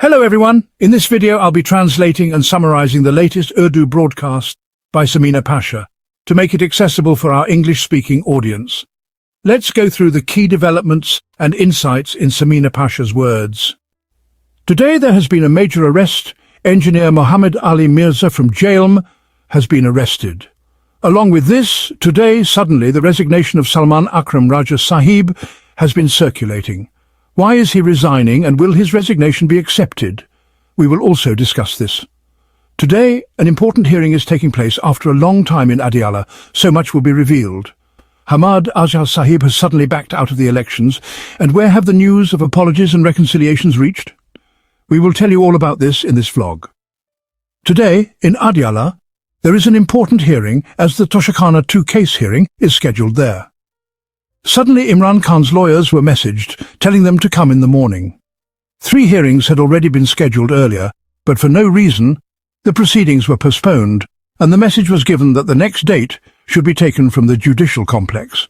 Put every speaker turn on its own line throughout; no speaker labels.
Hello everyone, in this video I'll be translating and summarizing the latest Urdu broadcast by Samina Pasha to make it accessible for our English-speaking audience. Let's go through the key developments and insights in Samina Pasha's words. Today there has been a major arrest. Engineer Mohammed Ali Mirza from Gill has been arrested. Along with this, today suddenly the resignation of Salman Akram Raja Sahib has been circulating. Why is he resigning, and will his resignation be accepted? We will also discuss this. Today, an important hearing is taking place after a long time in Adiala. So much will be revealed. Hamad Azhar Sahib has suddenly backed out of the elections, and where have the news of apologies and reconciliations reached? We will tell you all about this in this vlog. Today, in Adiala, there is an important hearing as the Toshakhana 2 case hearing is scheduled there. Suddenly Imran Khan's lawyers were messaged, telling them to come in the morning. 3 hearings had already been scheduled earlier, but for no reason, the proceedings were postponed, and the message was given that the next date should be taken from the judicial complex.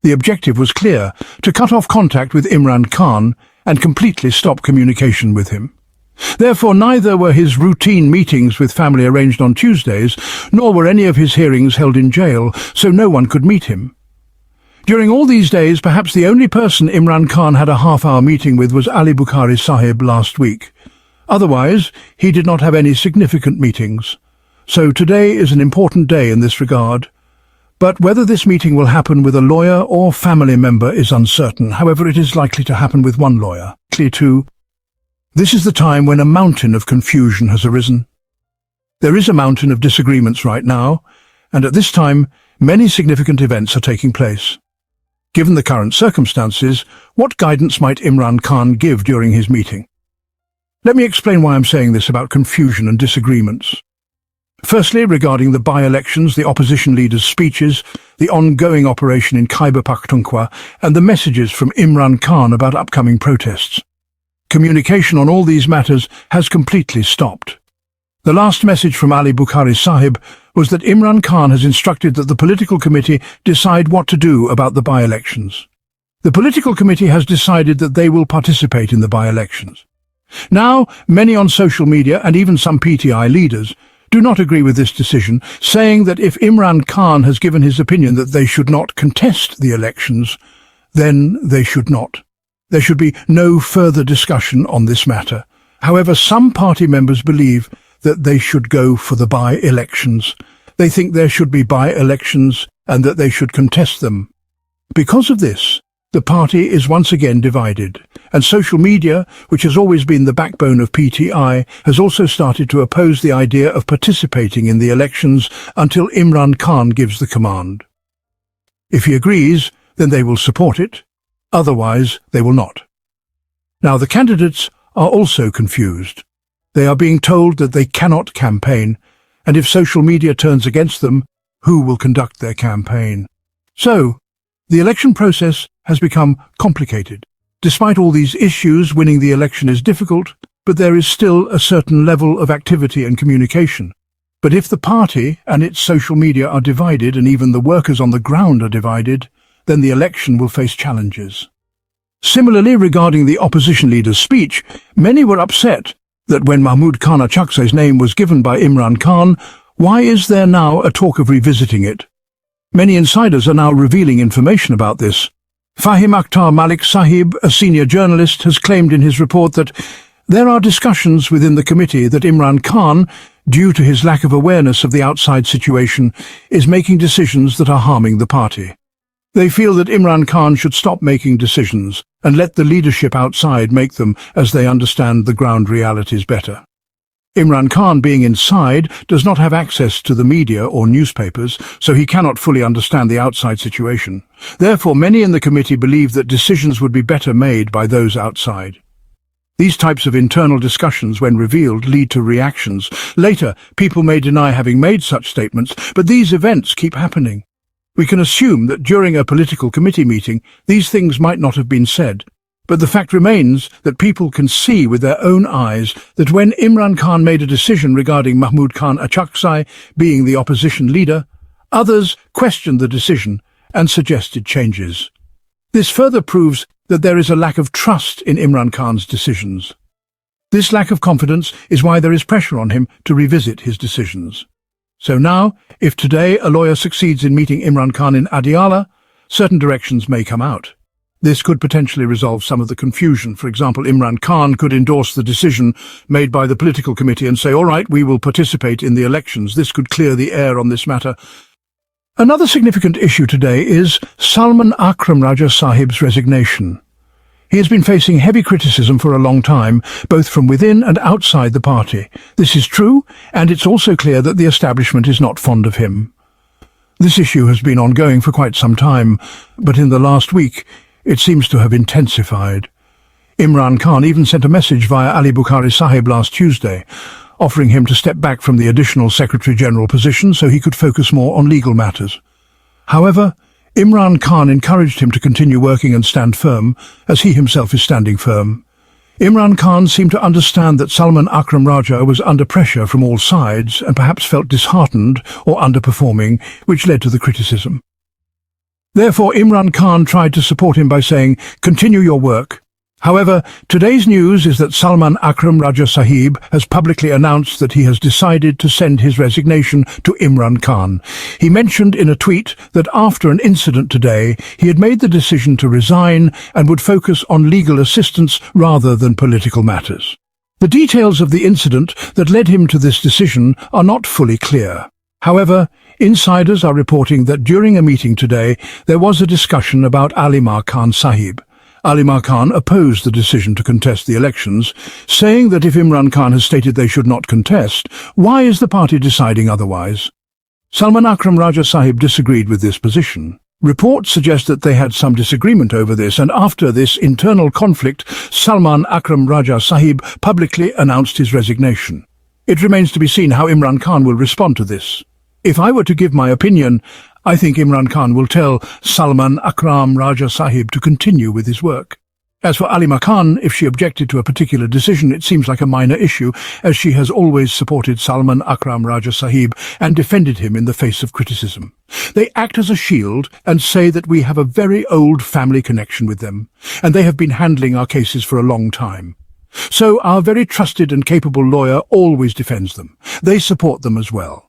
The objective was clear: to cut off contact with Imran Khan and completely stop communication with him. Therefore, neither were his routine meetings with family arranged on Tuesdays, nor were any of his hearings held in jail, so no one could meet him. During all these days, perhaps the only person Imran Khan had a half-hour meeting with was Ali Bukhari Sahib last week. Otherwise, he did not have any significant meetings. So today is an important day in this regard. But whether this meeting will happen with a lawyer or family member is uncertain. However, it is likely to happen with one lawyer. This is the time when a mountain of confusion has arisen. There is a mountain of disagreements right now, and at this time, many significant events are taking place. Given the current circumstances, what guidance might Imran Khan give during his meeting? Let me explain why I'm saying this about confusion and disagreements. Firstly, regarding the by-elections, the opposition leaders' speeches, the ongoing operation in Khyber Pakhtunkhwa, and the messages from Imran Khan about upcoming protests. Communication on all these matters has completely stopped. The last message from Ali Bukhari Sahib was that Imran Khan has instructed that the political committee decide what to do about the by-elections. The political committee has decided that they will participate in the by-elections. Now, many on social media and even some PTI leaders do not agree with this decision, saying that if Imran Khan has given his opinion that they should not contest the elections, then they should not. There should be no further discussion on this matter. However, some party members believe that they should go for the by-elections. They think there should be by-elections and that they should contest them. Because of this, the party is once again divided, and social media, which has always been the backbone of PTI, has also started to oppose the idea of participating in the elections until Imran Khan gives the command. If he agrees, then they will support it. Otherwise, they will not. Now, the candidates are also confused. They are being told that they cannot campaign, and if social media turns against them, who will conduct their campaign? So, the election process has become complicated. Despite all these issues, winning the election is difficult, but there is still a certain level of activity and communication. But if the party and its social media are divided, and even the workers on the ground are divided, then the election will face challenges. Similarly, regarding the opposition leader's speech, many were upset that when Mahmud Khan Achakzai's name was given by Imran Khan, why is there now a talk of revisiting it? Many insiders are now revealing information about this. Fahim Akhtar Malik Sahib, a senior journalist, has claimed in his report that there are discussions within the committee that Imran Khan, due to his lack of awareness of the outside situation, is making decisions that are harming the party. They feel that Imran Khan should stop making decisions and let the leadership outside make them, as they understand the ground realities better. Imran Khan, being inside, does not have access to the media or newspapers, so he cannot fully understand the outside situation. Therefore, many in the committee believe that decisions would be better made by those outside. These types of internal discussions, when revealed, lead to reactions. Later, people may deny having made such statements, but these events keep happening. We can assume that during a political committee meeting, these things might not have been said, but the fact remains that people can see with their own eyes that when Imran Khan made a decision regarding Mahmud Khan Achakzai being the opposition leader, others questioned the decision and suggested changes. This further proves that there is a lack of trust in Imran Khan's decisions. This lack of confidence is why there is pressure on him to revisit his decisions. So now, if today a lawyer succeeds in meeting Imran Khan in Adiala, certain directions may come out. This could potentially resolve some of the confusion. For example, Imran Khan could endorse the decision made by the political committee and say, all right, we will participate in the elections. This could clear the air on this matter. Another significant issue today is Salman Akram Raja Sahib's resignation. He has been facing heavy criticism for a long time, both from within and outside the party. This is true, and it's also clear that the establishment is not fond of him. This issue has been ongoing for quite some time, but in the last week, it seems to have intensified. Imran Khan even sent a message via Ali Bukhari Sahib last Tuesday, offering him to step back from the additional Secretary-General position so he could focus more on legal matters. However, Imran Khan encouraged him to continue working and stand firm, as he himself is standing firm. Imran Khan seemed to understand that Salman Akram Raja was under pressure from all sides and perhaps felt disheartened or underperforming, which led to the criticism. Therefore, Imran Khan tried to support him by saying, "Continue your work." However, today's news is that Salman Akram Raja Sahib has publicly announced that he has decided to send his resignation to Imran Khan. He mentioned in a tweet that after an incident today, he had made the decision to resign and would focus on legal assistance rather than political matters. The details of the incident that led him to this decision are not fully clear. However, insiders are reporting that during a meeting today, there was a discussion about Alimar Khan Sahib. Alimar Khan opposed the decision to contest the elections, saying that if Imran Khan has stated they should not contest, why is the party deciding otherwise? Salman Akram Raja Sahib disagreed with this position. Reports suggest that they had some disagreement over this, and after this internal conflict, Salman Akram Raja Sahib publicly announced his resignation. It remains to be seen how Imran Khan will respond to this. If I were to give my opinion, I think Imran Khan will tell Salman Akram Raja Sahib to continue with his work. As for Alimar Khan, if she objected to a particular decision, it seems like a minor issue, as she has always supported Salman Akram Raja Sahib and defended him in the face of criticism. They act as a shield and say that we have a very old family connection with them, and they have been handling our cases for a long time. So our very trusted and capable lawyer always defends them. They support them as well.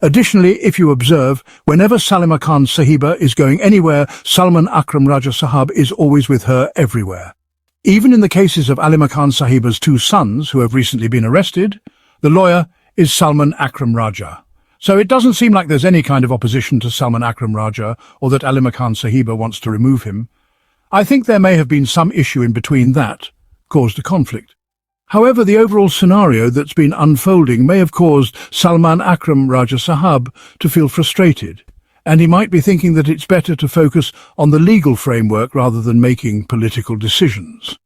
Additionally, if you observe, whenever Salima Khan Sahiba is going anywhere, Salman Akram Raja Sahab is always with her everywhere. Even in the cases of Alima Khan Sahiba's two sons, who have recently been arrested, the lawyer is Salman Akram Raja. So it doesn't seem like there's any kind of opposition to Salman Akram Raja, or that Alima Khan Sahiba wants to remove him. I think there may have been some issue in between that caused a conflict. However, the overall scenario that's been unfolding may have caused Salman Akram Raja Sahab to feel frustrated, and he might be thinking that it's better to focus on the legal framework rather than making political decisions.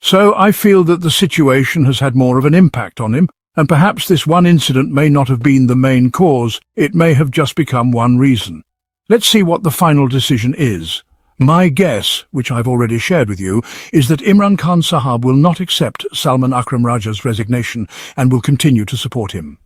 So I feel that the situation has had more of an impact on him, and perhaps this one incident may not have been the main cause. It may have just become one reason. Let's see what the final decision is. My guess, which I've already shared with you, is that Imran Khan Sahab will not accept Salman Akram Raja's resignation and will continue to support him.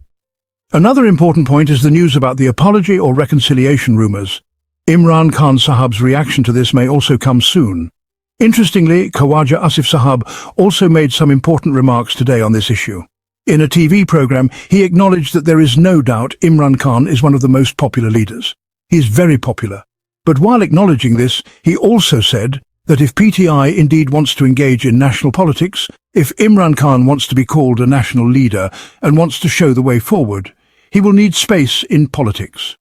Another important point is the news about the apology or reconciliation rumours. Imran Khan Sahab's reaction to this may also come soon. Interestingly, Khawaja Asif Sahab also made some important remarks today on this issue. In a TV program, he acknowledged that there is no doubt Imran Khan is one of the most popular leaders. He is very popular. But while acknowledging this, he also said that if PTI indeed wants to engage in national politics, if Imran Khan wants to be called a national leader and wants to show the way forward, he will need space in politics.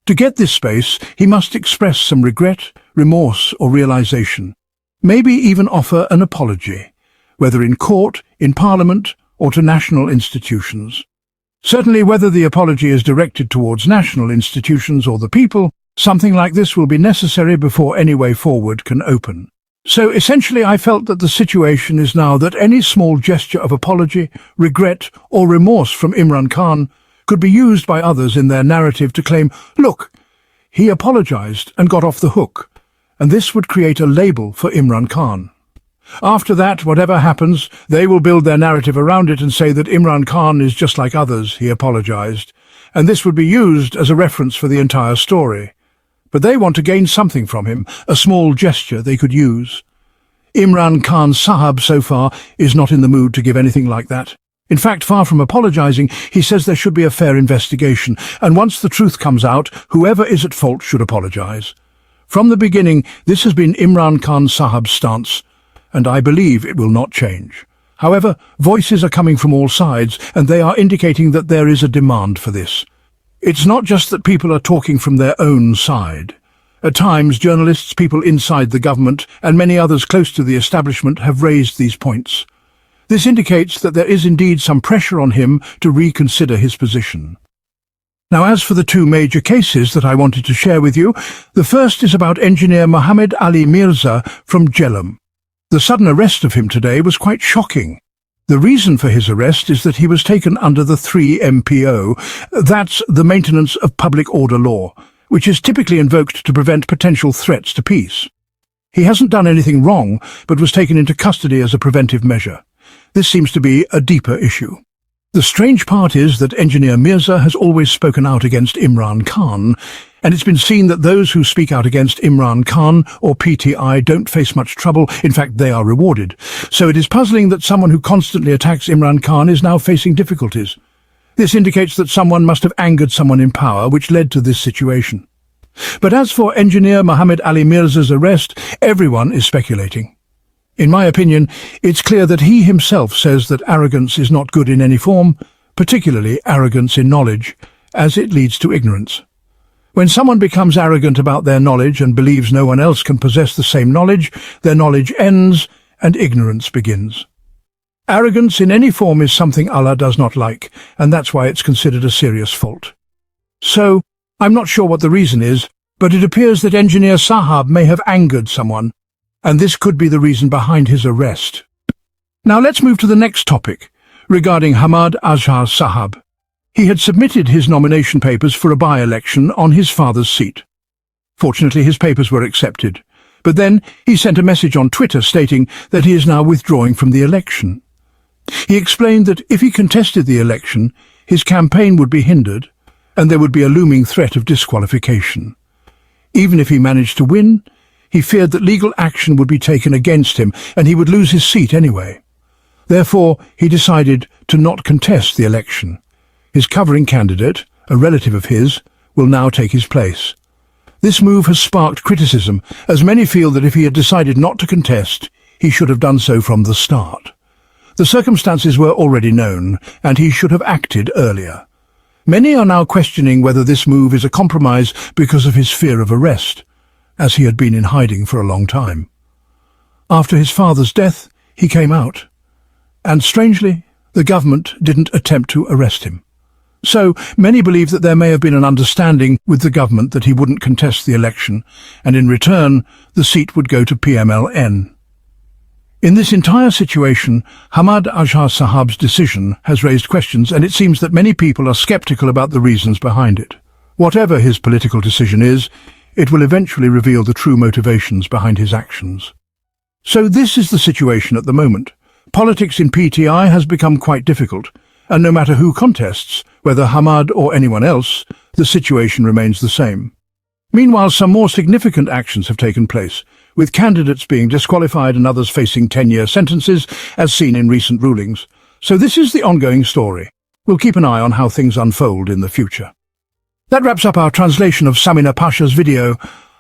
To get this space, he must express some regret, remorse or realization, maybe even offer an apology, whether in court, in parliament or to national institutions. Certainly, whether the apology is directed towards national institutions or the people, something like this will be necessary before any way forward can open. So essentially I felt that the situation is now that any small gesture of apology, regret or remorse from Imran Khan could be used by others in their narrative to claim, look, he apologized and got off the hook, and this would create a label for Imran Khan. After that, whatever happens, they will build their narrative around it and say that Imran Khan is just like others, he apologized, and this would be used as a reference for the entire story. But they want to gain something from him, a small gesture they could use. Imran Khan Sahab so far is not in the mood to give anything like that. In fact, far from apologizing, he says there should be a fair investigation, and once the truth comes out, whoever is at fault should apologize. From the beginning, this has been Imran Khan Sahab's stance, and I believe it will not change. However, voices are coming from all sides, and they are indicating that there is a demand for this. It's not just that people are talking from their own side. At times, journalists, people inside the government, and many others close to the establishment have raised these points. This indicates that there is indeed some pressure on him to reconsider his position. Now, as for the two major cases that I wanted to share with you, the first is about engineer Mohammed Ali Mirza from Gill. The sudden arrest of him today was quite shocking. The reason for his arrest is that he was taken under the 3MPO, that's the Maintenance of Public Order Law, which is typically invoked to prevent potential threats to peace. He hasn't done anything wrong, but was taken into custody as a preventive measure. This seems to be a deeper issue. The strange part is that engineer Mirza has always spoken out against Imran Khan, and it's been seen that those who speak out against Imran Khan or PTI don't face much trouble. In fact, they are rewarded. So it is puzzling that someone who constantly attacks Imran Khan is now facing difficulties. This indicates that someone must have angered someone in power, which led to this situation. But as for engineer Mohammed Ali Mirza's arrest, everyone is speculating. In my opinion, it's clear that he himself says that arrogance is not good in any form, particularly arrogance in knowledge, as it leads to ignorance. When someone becomes arrogant about their knowledge and believes no one else can possess the same knowledge, their knowledge ends and ignorance begins. Arrogance in any form is something Allah does not like, and that's why it's considered a serious fault. So, I'm not sure what the reason is, but it appears that engineer Sahab may have angered someone, and this could be the reason behind his arrest. Now let's move to the next topic, regarding Hamad Azhar Sahab. He had submitted his nomination papers for a by-election on his father's seat. Fortunately, his papers were accepted, but then he sent a message on Twitter stating that he is now withdrawing from the election. He explained that if he contested the election, his campaign would be hindered, and there would be a looming threat of disqualification. Even if he managed to win, he feared that legal action would be taken against him, and he would lose his seat anyway. Therefore, he decided to not contest the election. His covering candidate, a relative of his, will now take his place. This move has sparked criticism, as many feel that if he had decided not to contest, he should have done so from the start. The circumstances were already known, and he should have acted earlier. Many are now questioning whether this move is a compromise because of his fear of arrest, as he had been in hiding for a long time. After his father's death, he came out, and strangely, the government didn't attempt to arrest him. So, many believe that there may have been an understanding with the government that he wouldn't contest the election, and in return, the seat would go to PMLN. In this entire situation, Hamad Azhar Sahab's decision has raised questions, and it seems that many people are skeptical about the reasons behind it. Whatever his political decision is, it will eventually reveal the true motivations behind his actions. So this is the situation at the moment. Politics in PTI has become quite difficult, and no matter who contests, whether Hamad or anyone else, the situation remains the same. Meanwhile, some more significant actions have taken place, with candidates being disqualified and others facing 10-year sentences, as seen in recent rulings. So this is the ongoing story. We'll keep an eye on how things unfold in the future. That wraps up our translation of Samina Pasha's video.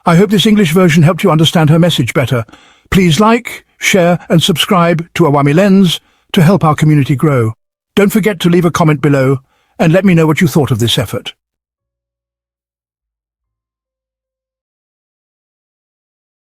I hope this English version helped you understand her message better. Please like, share and subscribe to Awami Lens to help our community grow. Don't forget to leave a comment below and let me know what you thought of this effort.